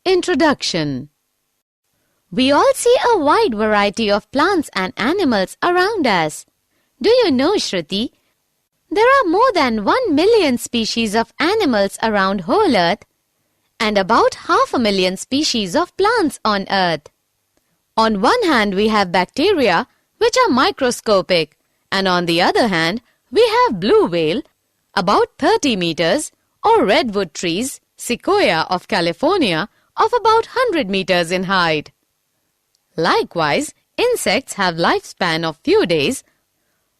Introduction. We all see a wide variety of plants and animals around us. Do you know, Shruti? There are more than 1 million species of animals around whole Earth and about 500,000 species of plants on Earth. On one hand, we have bacteria, which are microscopic, and on the other hand, we have blue whale, about 30 meters, or redwood trees, sequoia of California, of about 100 meters in height. Likewise, insects have lifespan of few days,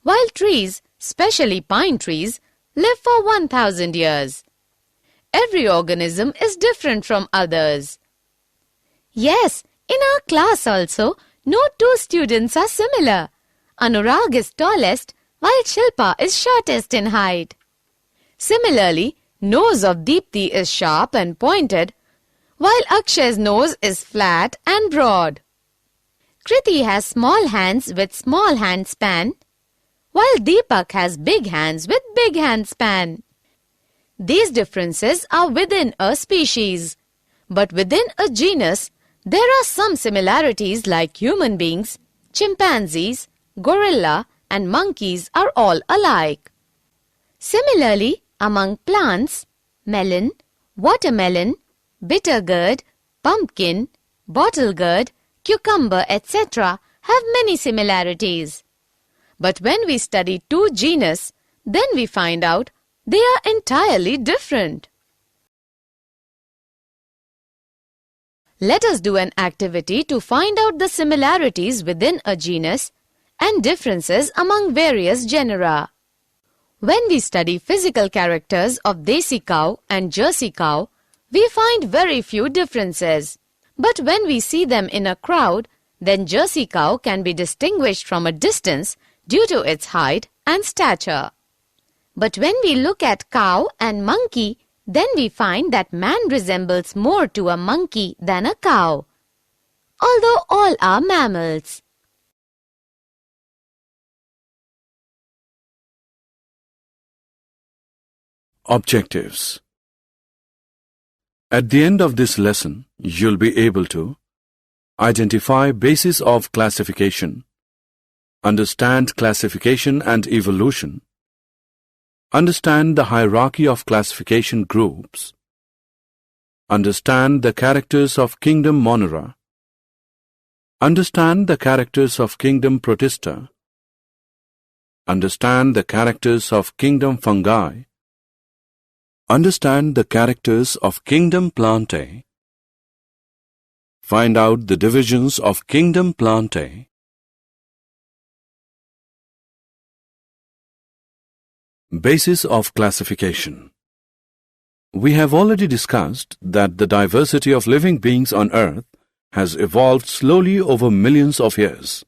while trees, especially pine trees, live for 1,000 years. Every organism is different from others. Yes, in our class also, no two students are similar. Anurag is tallest, while Shilpa is shortest in height. Similarly, nose of Deepthi is sharp and pointed, while Akshay's nose is flat and broad. Kriti has small hands with small hand span, while Deepak has big hands with big hand span. These differences are within a species, but within a genus, there are some similarities like human beings, chimpanzees, gorilla, and monkeys are all alike. Similarly, among plants, melon, watermelon, bitter gourd, pumpkin, bottle gourd, cucumber, etc. have many similarities. But when we study two genus, then we find out they are entirely different. Let us do an activity to find out the similarities within a genus and differences among various genera. When we study physical characters of Desi cow and Jersey cow, we find very few differences. But when we see them in a crowd, then Jersey cow can be distinguished from a distance due to its height and stature. But when we look at cow and monkey, then we find that man resembles more to a monkey than a cow, although all are mammals. Objectives. At the end of this lesson, you'll be able to identify basis of classification, understand classification and evolution, understand the hierarchy of classification groups, understand the characters of kingdom Monera, understand the characters of kingdom Protista, understand the characters of kingdom Fungi, understand the characters of kingdom Plantae, find out the divisions of kingdom Plantae, basis of classification. We have already discussed that the diversity of living beings on Earth has evolved slowly over millions of years.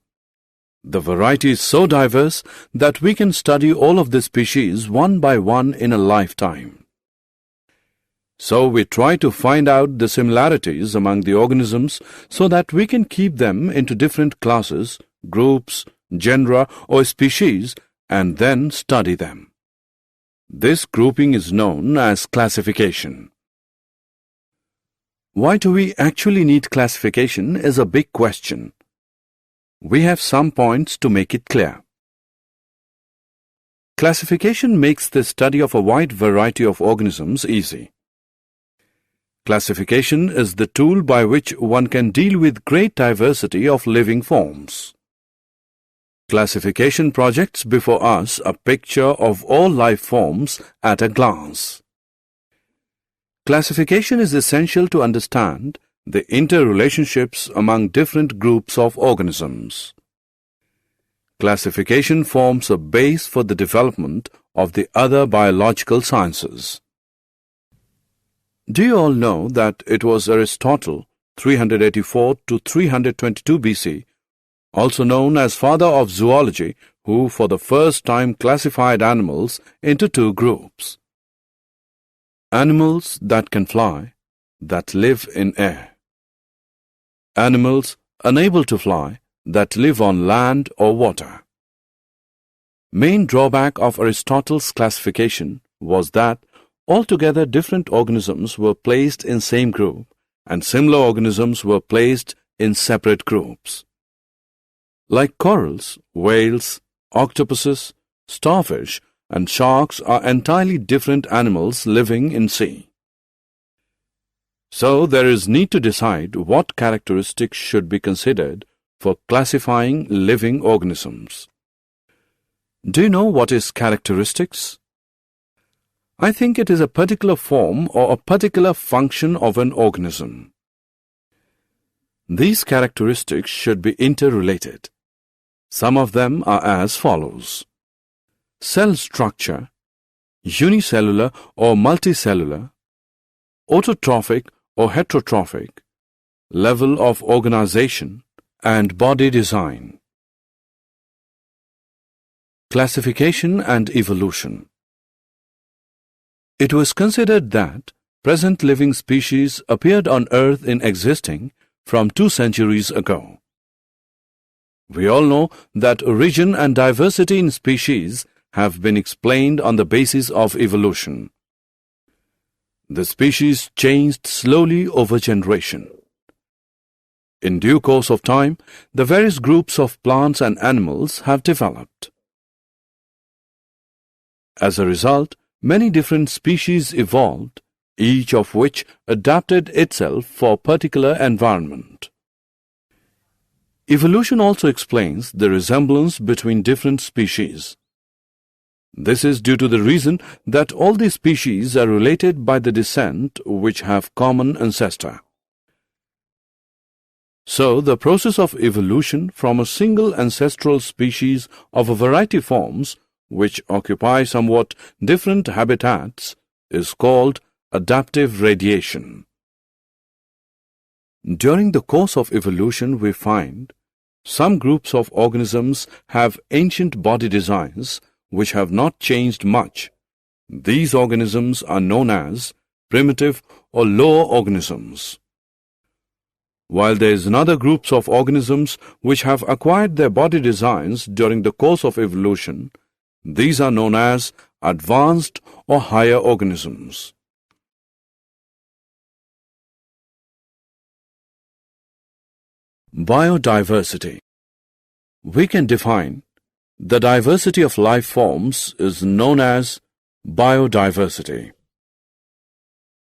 The variety is so diverse that we can study all of the species one by one in a lifetime. So we try to find out the similarities among the organisms so that we can keep them into different classes, groups, genera or species and then study them. This grouping is known as classification. Why do we actually need classification is a big question. We have some points to make it clear. Classification makes the study of a wide variety of organisms easy. Classification is the tool by which one can deal with great diversity of living forms. Classification projects before us a picture of all life forms at a glance. Classification is essential to understand the interrelationships among different groups of organisms. Classification forms a base for the development of the other biological sciences. Do you all know that it was Aristotle, 384 to 322 BC, also known as father of zoology, who for the first time classified animals into two groups? Animals that can fly, that live in air. Animals unable to fly, that live on land or water. Main drawback of Aristotle's classification was that altogether different organisms were placed in same group and similar organisms were placed in separate groups. Like corals, whales, octopuses, starfish, and sharks are entirely different animals living in sea. So there is need to decide what characteristics should be considered for classifying living organisms. Do you know what is characteristics? I think it is a particular form or a particular function of an organism. These characteristics should be interrelated. Some of them are as follows: cell structure, unicellular or multicellular, autotrophic or heterotrophic, level of organization, and body design. Classification and evolution. It was considered that present living species appeared on Earth in existing from 2 centuries ago. We all know that origin and diversity in species have been explained on the basis of evolution. The species changed slowly over generation. In due course of time, the various groups of plants and animals have developed. As a result, many different species evolved, each of which adapted itself for a particular environment. Evolution also explains the resemblance between different species. This is due to the reason that all these species are related by the descent which have common ancestor. So, the process of evolution from a single ancestral species of a variety forms which occupy somewhat different habitats is called adaptive radiation. During the course of evolution, we find some groups of organisms have ancient body designs which have not changed much. These organisms are known as primitive or lower organisms. While there is another groups of organisms which have acquired their body designs during the course of evolution, these are known as advanced or higher organisms. Biodiversity. We can define the diversity of life forms is known as biodiversity.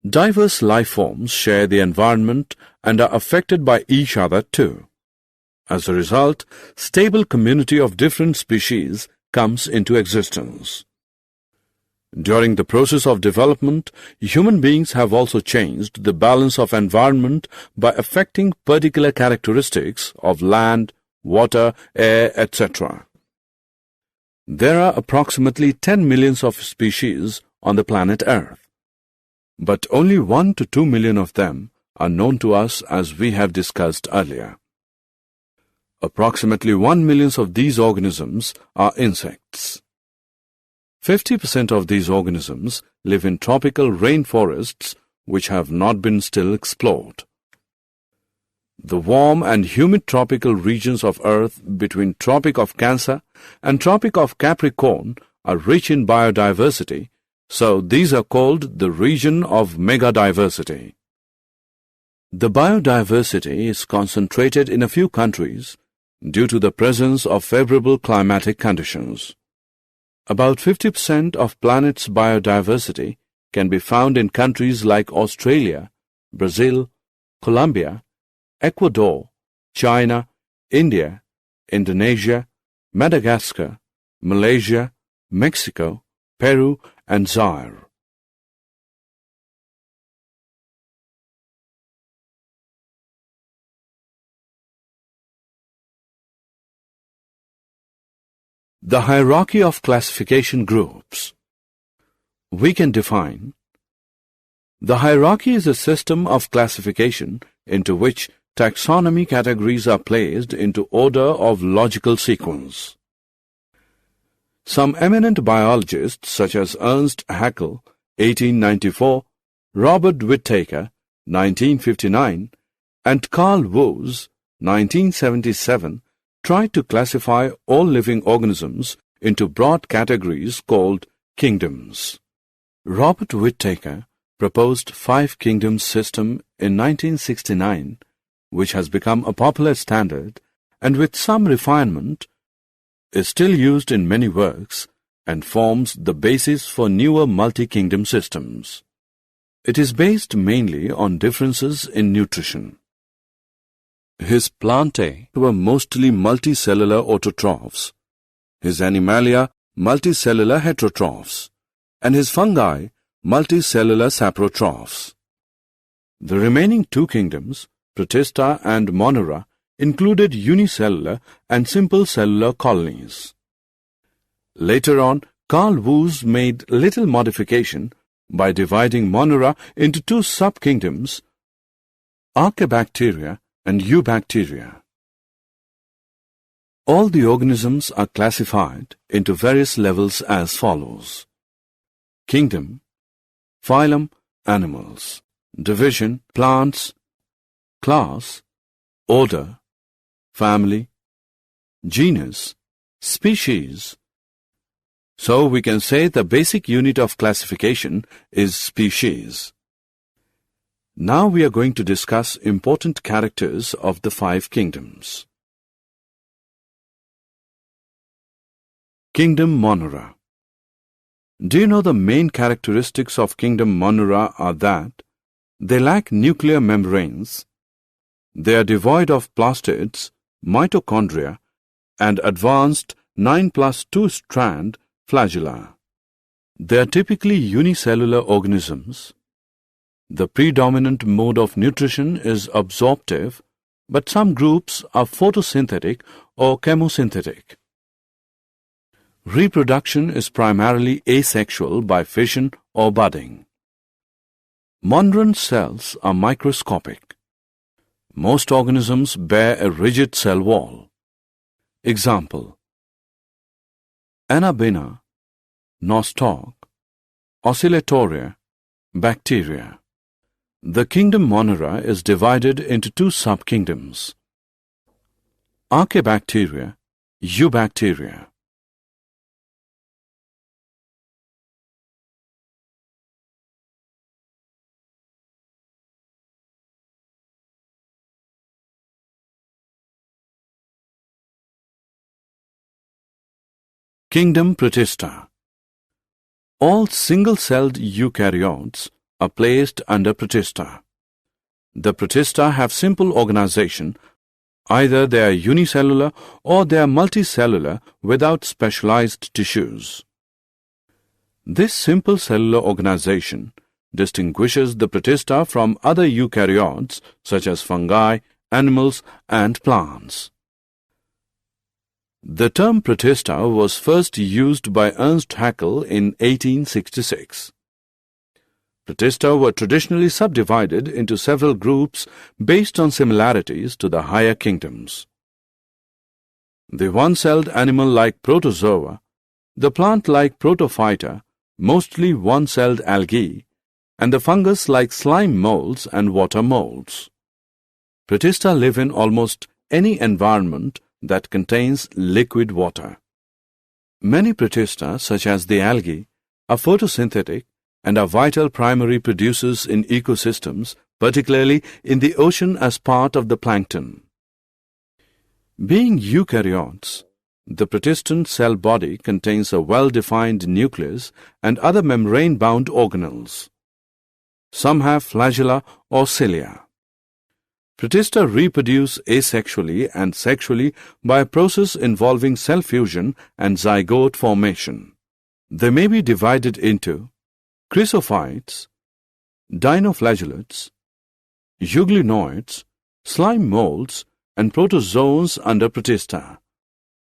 Diverse life forms share the environment and are affected by each other too. As a result, stable community of different species comes into existence. During the process of development, human beings have also changed the balance of environment by affecting particular characteristics of land, water, air, etc. There are approximately 10 million of species on the planet Earth, but only 1 to 2 million of them are known to us, as we have discussed earlier. Approximately 1 million of these organisms are insects. 50% of these organisms live in tropical rainforests which have not been still explored. The warm and humid tropical regions of Earth between Tropic of Cancer and Tropic of Capricorn are rich in biodiversity, so these are called the region of megadiversity. The biodiversity is concentrated in a few countries due to the presence of favorable climatic conditions. About 50% of planet's biodiversity can be found in countries like Australia, Brazil, Colombia, Ecuador, China, India, Indonesia, Madagascar, Malaysia, Mexico, Peru, and Zaire. The hierarchy of classification groups. We can define the hierarchy is a system of classification into which taxonomy categories are placed into order of logical sequence. Some eminent biologists such as Ernst Haeckel, 1894, Robert Whittaker, 1959, and Carl Woese, 1977, tried to classify all living organisms into broad categories called kingdoms. Robert Whittaker proposed Five Kingdoms system in 1969, which has become a popular standard and with some refinement is still used in many works and forms the basis for newer multi-kingdom systems. It is based mainly on differences in nutrition. His plantae were mostly multicellular autotrophs, his animalia multicellular heterotrophs, and his fungi multicellular saprotrophs. The remaining two kingdoms, Protista and Monera, included unicellular and simple cellular colonies. Later on, Carl Woese made little modification by dividing Monera into two sub-kingdoms, Archaebacteria and Eubacteria. All the organisms are classified into various levels as follows: Kingdom, Phylum, animals; Division, plants; Class, Order, Family; Genus, Species. So we can say the basic unit of classification is species. Now we are going to discuss important characters of the five kingdoms. Kingdom Monera. Do you know the main characteristics of Kingdom Monera are that they lack nuclear membranes, they are devoid of plastids, mitochondria, and advanced 9+2 strand flagella. They are typically unicellular organisms. The predominant mode of nutrition is absorptive, but some groups are photosynthetic or chemosynthetic. Reproduction is primarily asexual by fission or budding. Monran cells are microscopic. Most organisms bear a rigid cell wall. Example: Anabaena, nostoc, oscillatoria, bacteria. The kingdom Monera is divided into two sub-kingdoms: Archaebacteria, Eubacteria. Kingdom Protista. All single-celled eukaryotes are placed under Protista. The Protista have simple organization. Either they are unicellular or they are multicellular without specialized tissues. This simple cellular organization distinguishes the Protista from other eukaryotes such as fungi, animals, and plants. The term Protista was first used by Ernst Haeckel in 1866. Protista were traditionally subdivided into several groups based on similarities to the higher kingdoms. The one-celled animal-like protozoa, the plant-like protophyta, mostly one-celled algae, and the fungus-like slime molds and water molds. Protista live in almost any environment that contains liquid water. Many Protista, such as the algae, are photosynthetic and are vital primary producers in ecosystems, particularly in the ocean as part of the plankton. Being eukaryotes, the Protistan cell body contains a well-defined nucleus and other membrane-bound organelles. Some have flagella or cilia. Protista reproduce asexually and sexually by a process involving cell fusion and zygote formation. They may be divided into chrysophytes, dinoflagellates, euglenoids, slime molds, and protozoans under Protista.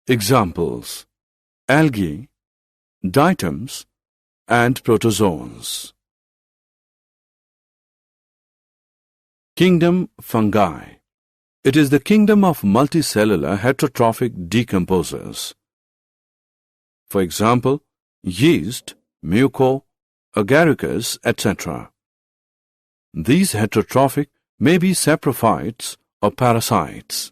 Examples: algae, diatoms, and protozoans. Kingdom Fungi. It is the kingdom of multicellular heterotrophic decomposers. For example, yeast, muco, agaricus, etc. These heterotrophic may be saprophytes or parasites.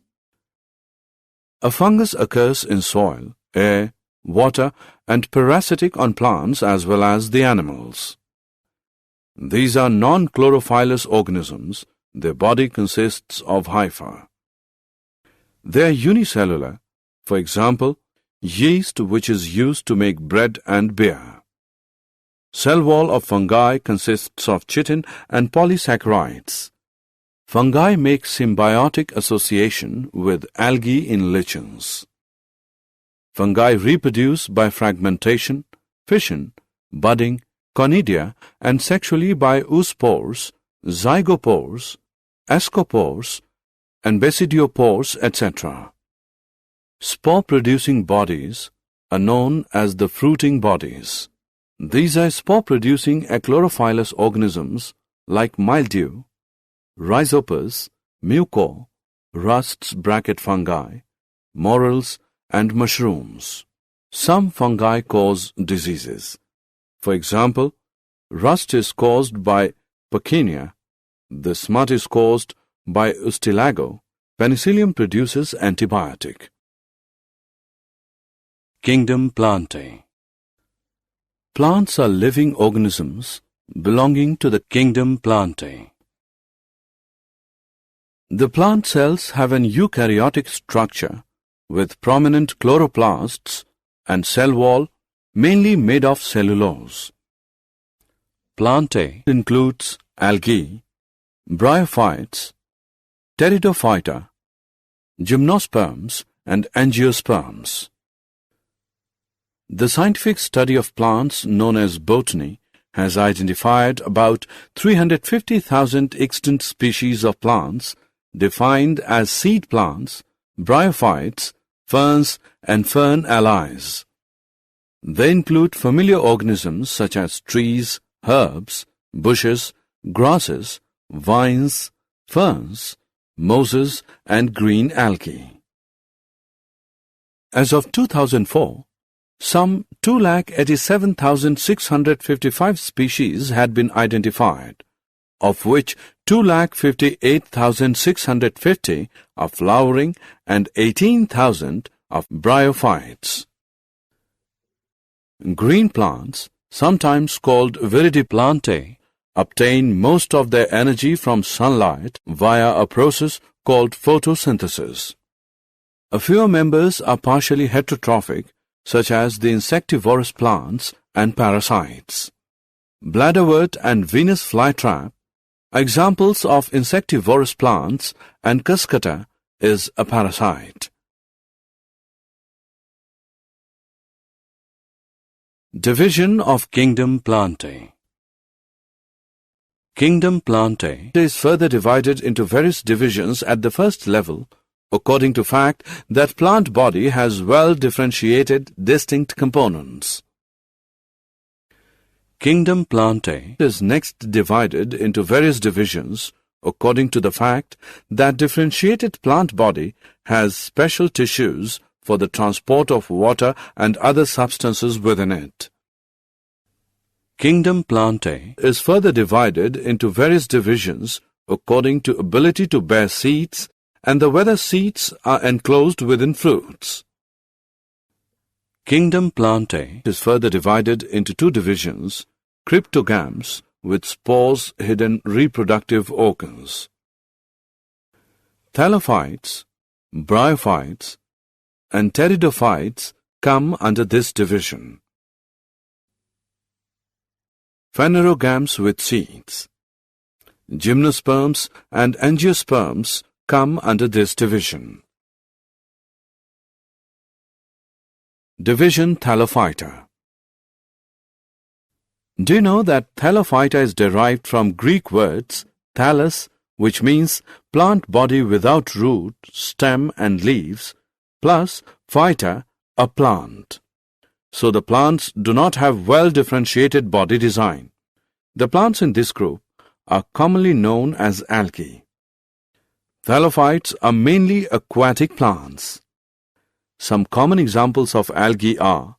A fungus occurs in soil, air, water, and parasitic on plants as well as the animals. These are non-chlorophyllous organisms. Their body consists of hypha. They are unicellular. For example, yeast, which is used to make bread and beer. Cell wall of fungi consists of chitin and polysaccharides. Fungi make symbiotic association with algae in lichens. Fungi reproduce by fragmentation, fission, budding, conidia, and sexually by oospores, zygopores, ascopores, and basidiopores, etc. Spore-producing bodies are known as the fruiting bodies. These are spore-producing achlorophyllous organisms like mildew, rhizopus, muco, rusts fungi, morels, and mushrooms. Some fungi cause diseases. For example, rust is caused by Puccinia, the smut is caused by Ustilago. Penicillium produces antibiotic. Kingdom Plantae. Plants are living organisms belonging to the kingdom Plantae. The plant cells have an eukaryotic structure with prominent chloroplasts and cell wall mainly made of cellulose. Plantae includes algae, bryophytes, pteridophyta, gymnosperms, and angiosperms. The scientific study of plants known as botany has identified about 350,000 extant species of plants defined as seed plants, bryophytes, ferns, and fern allies. They include familiar organisms such as trees, herbs, bushes, grasses, vines, ferns, mosses, and green algae. As of 2004, some 287,655 species had been identified, of which 258,650 are flowering and 18,000 of bryophytes. Green plants, sometimes called viridiplantae, obtain most of their energy from sunlight via a process called photosynthesis. A few members are partially heterotrophic, such as the insectivorous plants and parasites. Bladderwort and Venus flytrap are examples of insectivorous plants, and cuscuta is a parasite. Division of Kingdom Plantae. Kingdom Plantae is further divided into various divisions at the first level, according to fact that plant body has well-differentiated distinct components. Kingdom Plantae is next divided into various divisions according to the fact that differentiated plant body has special tissues for the transport of water and other substances within it. Kingdom Plantae is further divided into various divisions according to ability to bear seeds and whether seeds are enclosed within fruits. Kingdom Plantae is further divided into two divisions, cryptogams with spores hidden reproductive organs. Thallophytes, bryophytes, and pteridophytes come under this division. Phanerogams with seeds. Gymnosperms and angiosperms come under this division. Division Thallophyta. Do you know that Thallophyta is derived from Greek words thallus, which means plant body without root, stem and leaves, plus phyta, a plant. So the plants do not have well-differentiated body design. The plants in this group are commonly known as algae. Thallophytes are mainly aquatic plants. Some common examples of algae are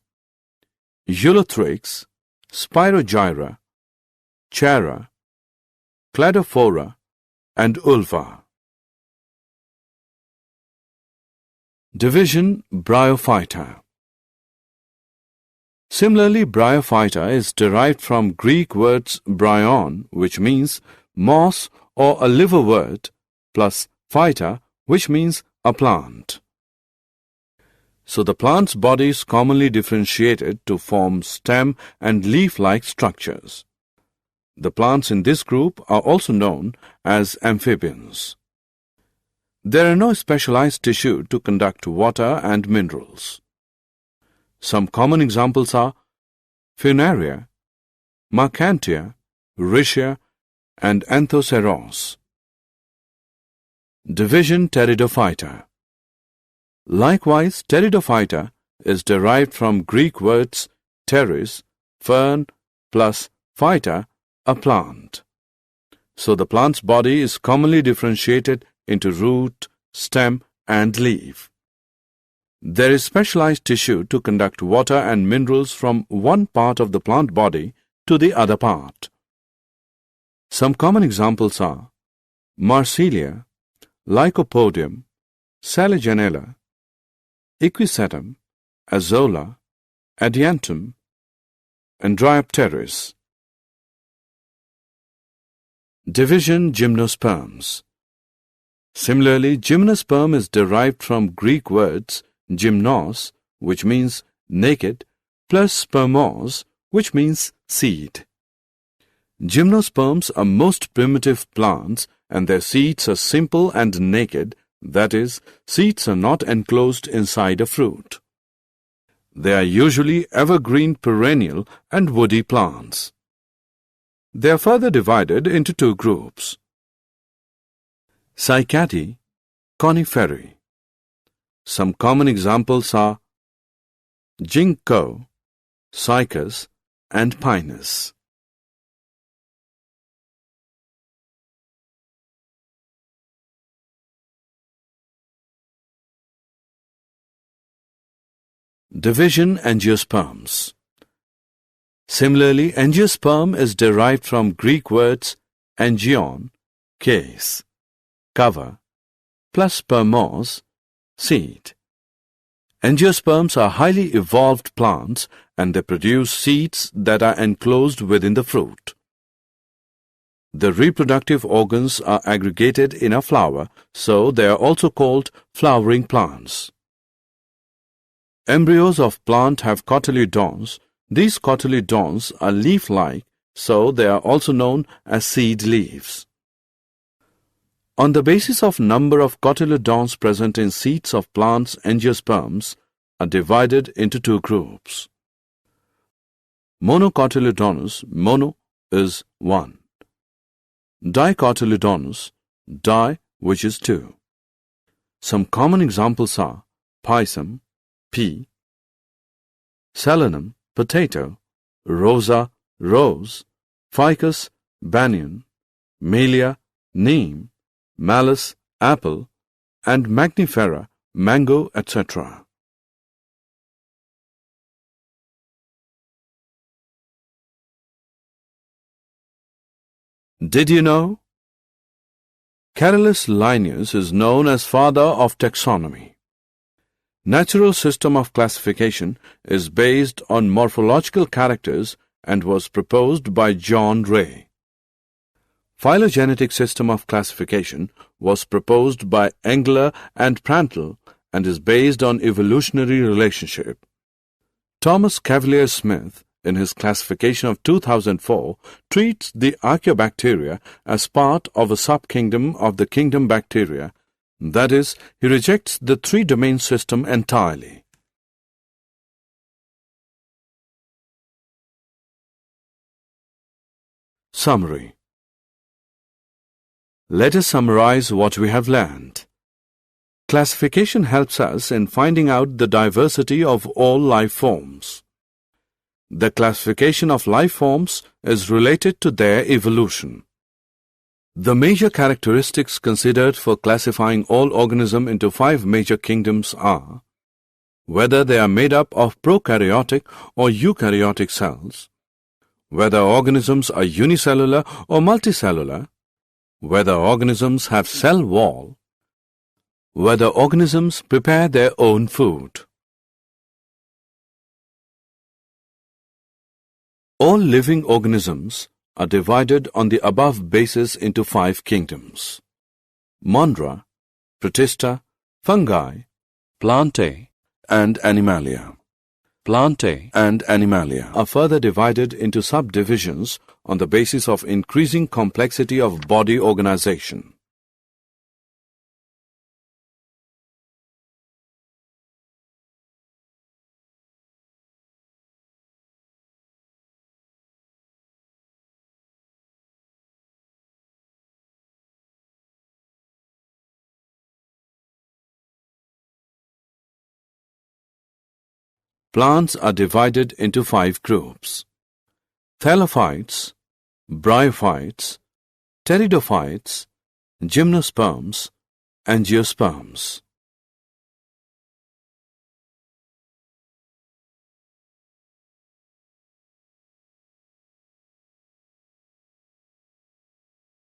Eulothrix, Spirogyra, Chara, Cladophora, and Ulva. Division Bryophyta. Similarly, bryophyta is derived from Greek words bryon, which means moss or a liverwort, plus phyta, which means a plant. So the plant's body is commonly differentiated to form stem and leaf-like structures. The plants in this group are also known as amphibians. There are no specialized tissue to conduct water and minerals. Some common examples are Funaria, Marcantia, Rhytia, and Anthoceros. Division Pteridophyta. Likewise, Pteridophyta is derived from Greek words pteris, fern, plus phyta, a plant. So the plant's body is commonly differentiated into root, stem, and leaf. There is specialized tissue to conduct water and minerals from one part of the plant body to the other part. Some common examples are Marsilia, Lycopodium, Saligenella, Equisetum, Azolla, Adiantum, and Dryopteris. Division Gymnosperms. Similarly, gymnosperm is derived from Greek words gymnos, which means naked, plus spermos, which means seed. Gymnosperms are most primitive plants and their seeds are simple and naked, that is, seeds are not enclosed inside a fruit. They are usually evergreen perennial and woody plants. They are further divided into two groups. Cycadi, Coniferae. Some common examples are ginkgo, cycas, and pinus. Division Angiosperms. Similarly, angiosperm is derived from Greek words angion, case, cover, plus spermos, seed. Angiosperms are highly evolved plants and they produce seeds that are enclosed within the fruit. The reproductive organs are aggregated in a flower, so they are also called flowering plants. Embryos of plant have cotyledons. These cotyledons are leaf-like, so they are also known as seed leaves. On the basis of number of cotyledons present in seeds of plants, angiosperms are divided into two groups. Monocotyledonous, mono is 1. Dicotyledonous, di, which is 2. Some common examples are pisum, pea, solanum, potato, rosa, rose, ficus, banyan, melia, neem, malus, apple, and magnifera, mango, etc. Did you know? Carolus Linnaeus is known as father of taxonomy. Natural system of classification is based on morphological characters and was proposed by John Ray. Phylogenetic system of classification was proposed by Engler and Prantl and is based on evolutionary relationship. Thomas Cavalier Smith, in his classification of 2004, treats the Archaeobacteria as part of a subkingdom of the kingdom Bacteria. That is, he rejects the three-domain system entirely. Summary. Let us summarize what we have learned. Classification helps us in finding out the diversity of all life forms. The classification of life forms is related to their evolution. The major characteristics considered for classifying all organisms into 5 major kingdoms are whether they are made up of prokaryotic or eukaryotic cells, whether organisms are unicellular or multicellular, whether organisms have cell wall, whether organisms prepare their own food. All living organisms are divided on the above basis into 5 kingdoms. Monera, Protista, Fungi, Plantae, and Animalia. Plantae and Animalia are further divided into subdivisions on the basis of increasing complexity of body organization. Plants are divided into 5 groups: Thallophytes, Bryophytes, Pteridophytes, Gymnosperms, Angiosperms.